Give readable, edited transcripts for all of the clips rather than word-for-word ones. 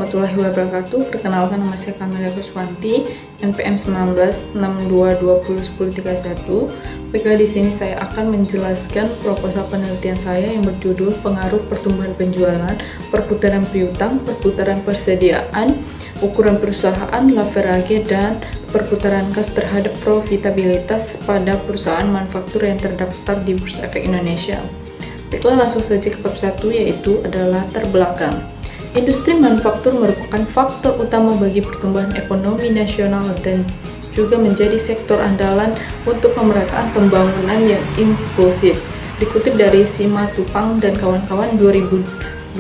warahmatullahi wabarakatuh. Perkenalkan, nama saya Kamelia Kuswanti, NPM 1962201031. Baiklah, di sini saya akan menjelaskan proposal penelitian saya yang berjudul Pengaruh Pertumbuhan Penjualan, Perputaran Piutang, Perputaran Persediaan, Ukuran Perusahaan, Leverage, dan Perputaran Kas terhadap profitabilitas pada perusahaan manufaktur yang terdaftar di Bursa Efek Indonesia. Baiklah, langsung saja ke bab 1, yaitu adalah latar belakang. Industri manufaktur merupakan faktor utama bagi pertumbuhan ekonomi nasional dan juga menjadi sektor andalan untuk pemerataan pembangunan yang inklusif. Dikutip dari Simatupang dan kawan-kawan 2022,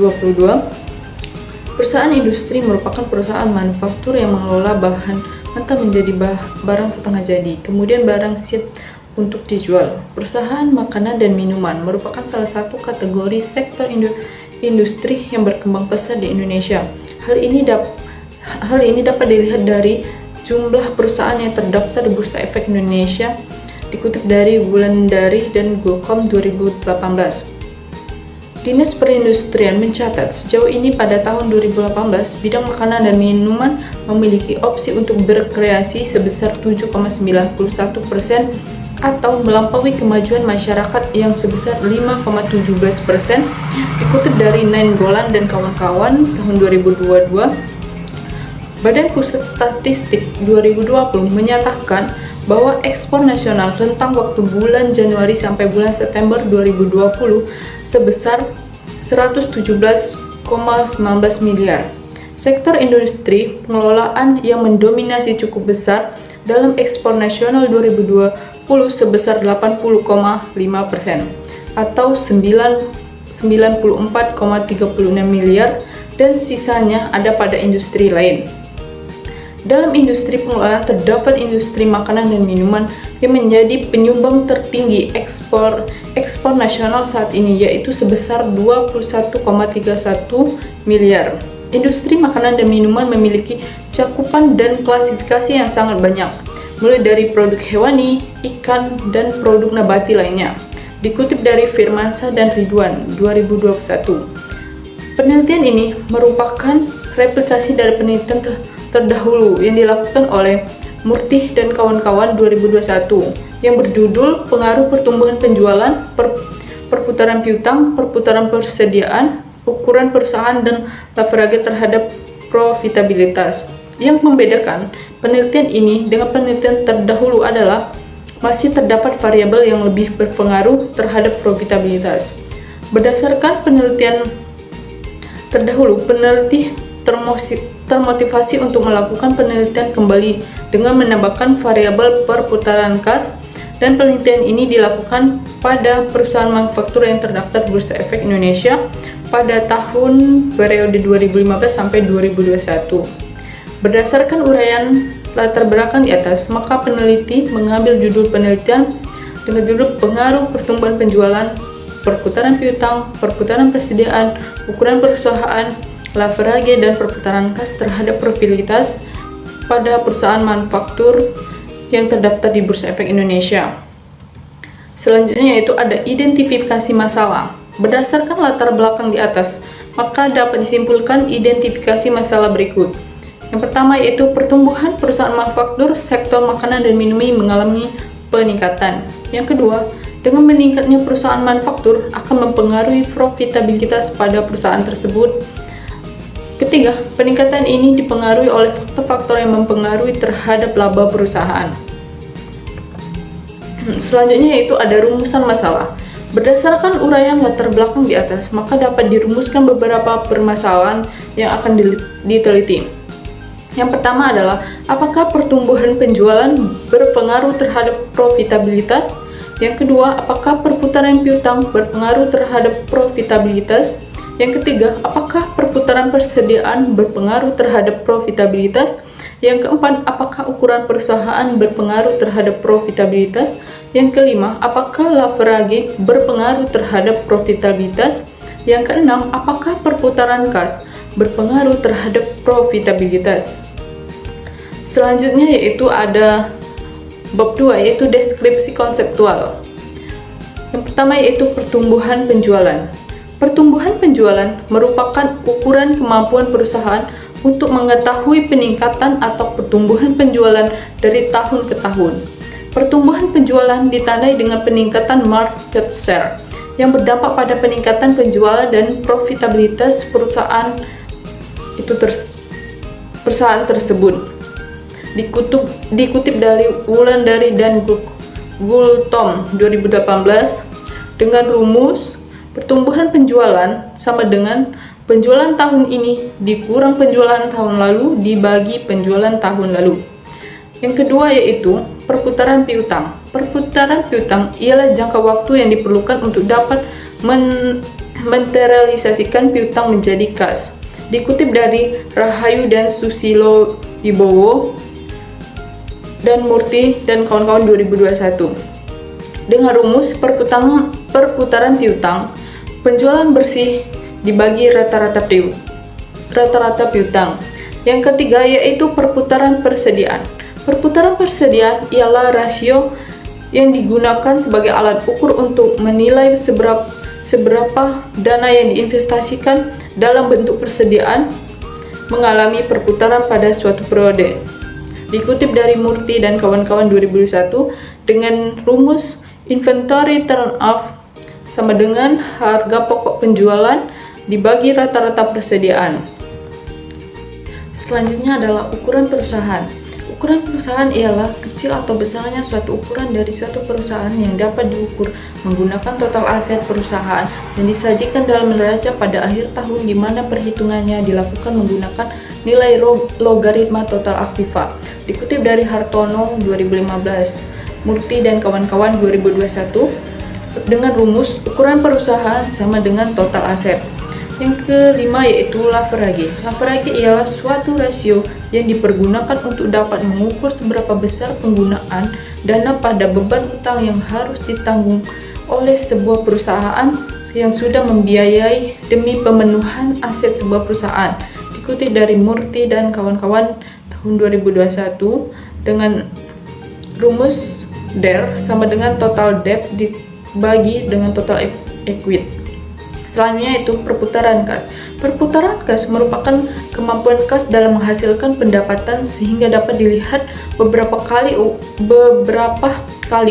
perusahaan industri merupakan perusahaan manufaktur yang mengelola bahan mentah menjadi barang setengah jadi, kemudian barang siap untuk dijual. Perusahaan makanan dan minuman merupakan salah satu kategori sektor industri yang berkembang pesat di Indonesia. Hal ini dapat dilihat dari jumlah perusahaan yang terdaftar di Bursa Efek Indonesia, dikutip dari Wulandari dan Gulkom 2018. Dinas Perindustrian mencatat sejauh ini pada tahun 2018 bidang makanan dan minuman memiliki opsi untuk berkreasi sebesar 7,91% atau melampaui kemajuan masyarakat yang sebesar 5,17%, dikutip dari Nainggolan dan kawan-kawan tahun 2022. Badan Pusat Statistik 2020 menyatakan bahwa ekspor nasional rentang waktu bulan Januari sampai bulan September 2020 sebesar 117,19 miliar. Sektor industri pengelolaan yang mendominasi cukup besar dalam ekspor nasional 2020 sebesar 80,5% atau 94,36 miliar, dan sisanya ada pada industri lain. Dalam industri pengelolaan terdapat industri makanan dan minuman yang menjadi penyumbang tertinggi ekspor nasional saat ini, yaitu sebesar 21,31 miliar. Industri makanan dan minuman memiliki cakupan dan klasifikasi yang sangat banyak, mulai dari produk hewani, ikan, dan produk nabati lainnya. Dikutip dari Firmansyah dan Ridwan 2021. Penelitian ini merupakan replikasi dari penelitian terdahulu yang dilakukan oleh Murtih dan kawan-kawan 2021 yang berjudul Pengaruh Pertumbuhan Penjualan, Perputaran Piutang, Perputaran Persediaan, Ukuran Perusahaan, dan Leverage terhadap profitabilitas. Yang membedakan penelitian ini dengan penelitian terdahulu adalah masih terdapat variabel yang lebih berpengaruh terhadap profitabilitas. Berdasarkan penelitian terdahulu, peneliti termotivasi untuk melakukan penelitian kembali dengan menambahkan variabel perputaran kas, dan penelitian ini dilakukan pada perusahaan manufaktur yang terdaftar di Bursa Efek Indonesia pada tahun periode 2015 sampai 2021. Berdasarkan uraian latar belakang di atas, maka peneliti mengambil judul penelitian dengan judul Pengaruh Pertumbuhan Penjualan, Perputaran Piutang, Perputaran Persediaan, Ukuran Perusahaan, Leverage, dan Perputaran Kas terhadap profitabilitas pada perusahaan manufaktur yang terdaftar di Bursa Efek Indonesia. Selanjutnya yaitu ada identifikasi masalah. Berdasarkan latar belakang di atas, maka dapat disimpulkan identifikasi masalah berikut. Yang pertama yaitu pertumbuhan perusahaan manufaktur sektor makanan dan minuman mengalami peningkatan. Yang kedua, dengan meningkatnya perusahaan manufaktur akan mempengaruhi profitabilitas pada perusahaan tersebut. Ketiga, peningkatan ini dipengaruhi oleh faktor-faktor yang mempengaruhi terhadap laba perusahaan. Selanjutnya yaitu ada rumusan masalah. Berdasarkan uraian latar belakang di atas, maka dapat dirumuskan beberapa permasalahan yang akan diteliti. Yang pertama adalah, apakah pertumbuhan penjualan berpengaruh terhadap profitabilitas? Yang kedua, apakah perputaran piutang berpengaruh terhadap profitabilitas? Yang ketiga, apakah perputaran persediaan berpengaruh terhadap profitabilitas? Yang keempat, apakah ukuran perusahaan berpengaruh terhadap profitabilitas? Yang kelima, apakah leverage berpengaruh terhadap profitabilitas? Yang keenam, apakah perputaran kas berpengaruh terhadap profitabilitas? Selanjutnya yaitu ada bab 2, yaitu deskripsi konseptual. Yang pertama yaitu pertumbuhan penjualan. Pertumbuhan penjualan merupakan ukuran kemampuan perusahaan untuk mengetahui peningkatan atau pertumbuhan penjualan dari tahun ke tahun. Pertumbuhan penjualan ditandai dengan peningkatan market share yang berdampak pada peningkatan penjualan dan profitabilitas perusahaan tersebut. Dikutip dari Wulandari dan Gultom 2018 dengan rumus pertumbuhan penjualan sama dengan penjualan tahun ini dikurang penjualan tahun lalu dibagi penjualan tahun lalu. Yang kedua yaitu perputaran piutang. Perputaran piutang ialah jangka waktu yang diperlukan untuk dapat materialisasikan piutang menjadi kas. Dikutip dari Rahayu dan Susilo Wibowo dan Murti dan kawan-kawan 2021. Dengan rumus perputaran piutang, penjualan bersih dibagi rata-rata piutang. Yang ketiga yaitu perputaran persediaan. Perputaran persediaan ialah rasio yang digunakan sebagai alat ukur untuk menilai seberapa dana yang diinvestasikan dalam bentuk persediaan mengalami perputaran pada suatu periode. Dikutip dari Murti dan kawan-kawan 2021 dengan rumus inventory turnover sama dengan harga pokok penjualan dibagi rata-rata persediaan. Selanjutnya adalah ukuran perusahaan. Ukuran perusahaan ialah kecil atau besarnya suatu ukuran dari suatu perusahaan yang dapat diukur menggunakan total aset perusahaan yang disajikan dalam neraca pada akhir tahun di mana perhitungannya dilakukan menggunakan nilai logaritma total aktiva. Dikutip dari Hartono 2015, Murti dan kawan-kawan 2021 dengan rumus ukuran perusahaan sama dengan total aset. Yang kelima yaitu leverage. Leverage ialah suatu rasio yang dipergunakan untuk dapat mengukur seberapa besar penggunaan dana pada beban utang yang harus ditanggung oleh sebuah perusahaan yang sudah membiayai demi pemenuhan aset sebuah perusahaan. Dikutip dari Murti dan kawan-kawan tahun 2021 dengan rumus DER sama dengan total debt dibagi dengan total equity. Selanjutnya itu perputaran kas. Perputaran kas merupakan kemampuan kas dalam menghasilkan pendapatan sehingga dapat dilihat beberapa kali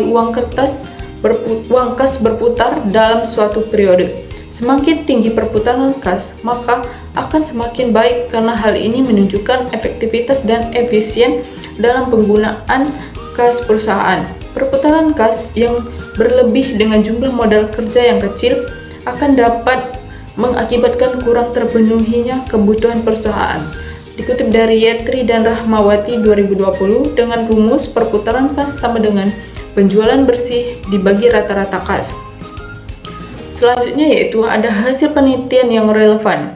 uang kas berputar dalam suatu periode. Semakin tinggi perputaran kas, maka akan semakin baik karena hal ini menunjukkan efektivitas dan efisien dalam penggunaan kas perusahaan. Perputaran kas yang berlebih dengan jumlah modal kerja yang kecil akan dapat mengakibatkan kurang terpenuhinya kebutuhan perusahaan. Dikutip dari Yetri dan Rahmawati 2020 dengan rumus perputaran kas sama dengan penjualan bersih dibagi rata-rata kas. Selanjutnya yaitu ada hasil penelitian yang relevan.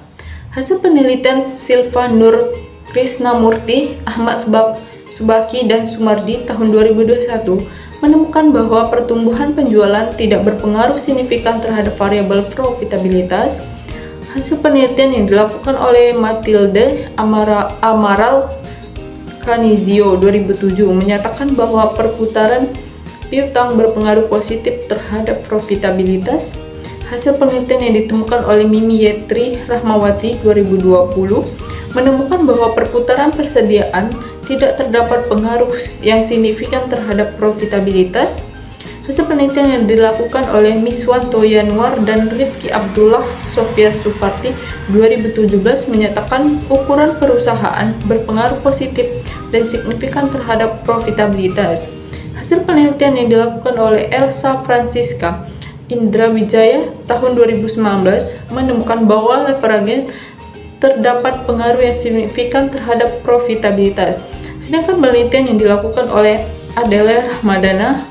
Hasil penelitian Silva Nur Krisnamurti, Ahmad Subaki dan Sumardi tahun 2021 menemukan bahwa pertumbuhan penjualan tidak berpengaruh signifikan terhadap variabel profitabilitas. Hasil penelitian yang dilakukan oleh Matilde Amaral Canizio 2007 menyatakan bahwa perputaran piutang berpengaruh positif terhadap profitabilitas. Hasil penelitian yang ditemukan oleh Mimi Yetri Rahmawati 2020 menemukan bahwa perputaran persediaan tidak terdapat pengaruh yang signifikan terhadap profitabilitas. Hasil penelitian yang dilakukan oleh Miswanto Yanwar dan Rifki Abdullah Sofia Suparti 2017 menyatakan ukuran perusahaan berpengaruh positif dan signifikan terhadap profitabilitas. Hasil penelitian yang dilakukan oleh Elsa Francisca Indra Wijaya tahun 2019 menemukan bahwa leverage terdapat pengaruh yang signifikan terhadap profitabilitas. Sedangkan penelitian yang dilakukan oleh Adela Rahmadana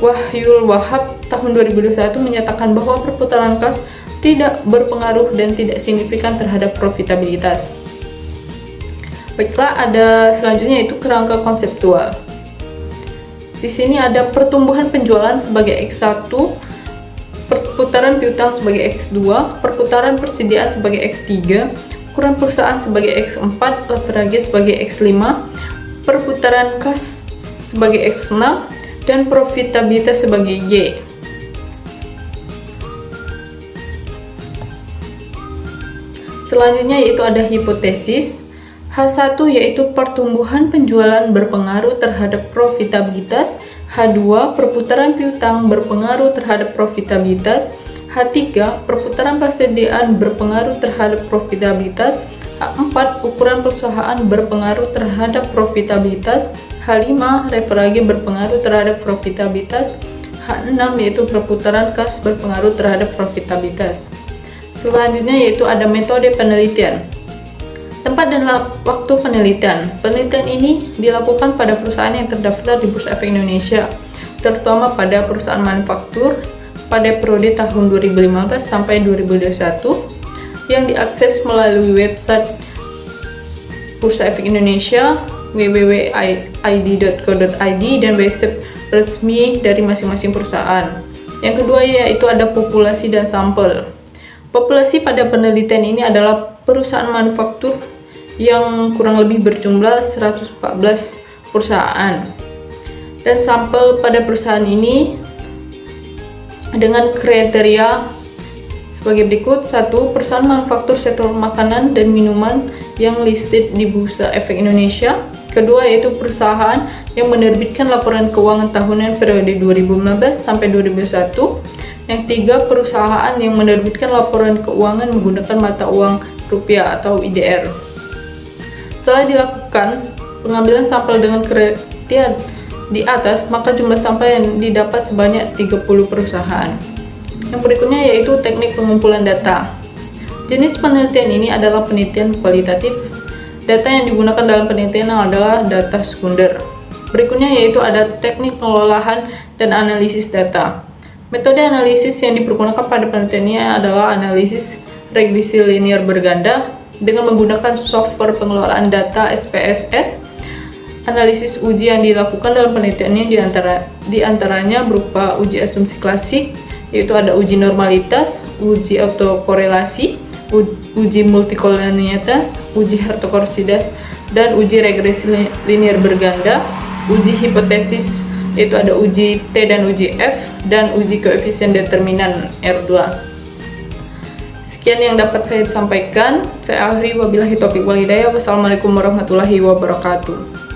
Wahyul Wahab tahun 2021 menyatakan bahwa perputaran kas tidak berpengaruh dan tidak signifikan terhadap profitabilitas. Baiklah, ada selanjutnya yaitu kerangka konseptual. Di sini ada pertumbuhan penjualan sebagai X1, perputaran piutang sebagai X2, perputaran persediaan sebagai X3, ukuran perusahaan sebagai X4, leverage sebagai X5, perputaran kas sebagai X6, dan profitabilitas sebagai Y. Selanjutnya yaitu ada hipotesis. H1 yaitu pertumbuhan penjualan berpengaruh terhadap profitabilitas, H2 perputaran piutang berpengaruh terhadap profitabilitas, H3 perputaran persediaan berpengaruh terhadap profitabilitas, H4 ukuran perusahaan berpengaruh terhadap profitabilitas, H5 referage berpengaruh terhadap profitabilitas, H6 yaitu perputaran kas berpengaruh terhadap profitabilitas. Selanjutnya yaitu ada metode penelitian. Tempat dan waktu penelitian. Penelitian ini dilakukan pada perusahaan yang terdaftar di Bursa Efek Indonesia, terutama pada perusahaan manufaktur pada periode tahun 2015 sampai 2021 yang diakses melalui website Bursa Efek Indonesia www.id.co.id dan website resmi dari masing-masing perusahaan. Yang kedua yaitu ada populasi dan sampel. Populasi pada penelitian ini adalah perusahaan manufaktur yang kurang lebih berjumlah 114 perusahaan. Dan sampel pada perusahaan ini dengan kriteria sebagai berikut. 1. Perusahaan manufaktur sektor makanan dan minuman yang listed di Bursa Efek Indonesia. Kedua yaitu perusahaan yang menerbitkan laporan keuangan tahunan periode 2015 sampai 2021. Yang tiga, perusahaan yang menerbitkan laporan keuangan menggunakan mata uang rupiah atau IDR. Setelah dilakukan pengambilan sampel dengan kriteria di atas, maka jumlah sampel yang didapat sebanyak 30 perusahaan. Yang berikutnya yaitu teknik pengumpulan data. Jenis penelitian ini adalah penelitian kualitatif. Data yang digunakan dalam penelitian adalah data sekunder. Berikutnya yaitu ada teknik pengolahan dan analisis data. Metode analisis yang dipergunakan pada penelitiannya adalah analisis regresi linear berganda dengan menggunakan software pengelolaan data SPSS. Analisis uji yang dilakukan dalam penelitiannya diantaranya berupa uji asumsi klasik, yaitu ada uji normalitas, uji autokorelasi, uji multikolonialitas, uji Hertford-Korshidas, dan uji regresi linear berganda, uji hipotesis, yaitu ada uji T dan uji F, dan uji koefisien determinan R2. Sekian yang dapat saya sampaikan. Saya akhiri, wabillahi taufiq wal hidayah. Wassalamualaikum warahmatullahi wabarakatuh.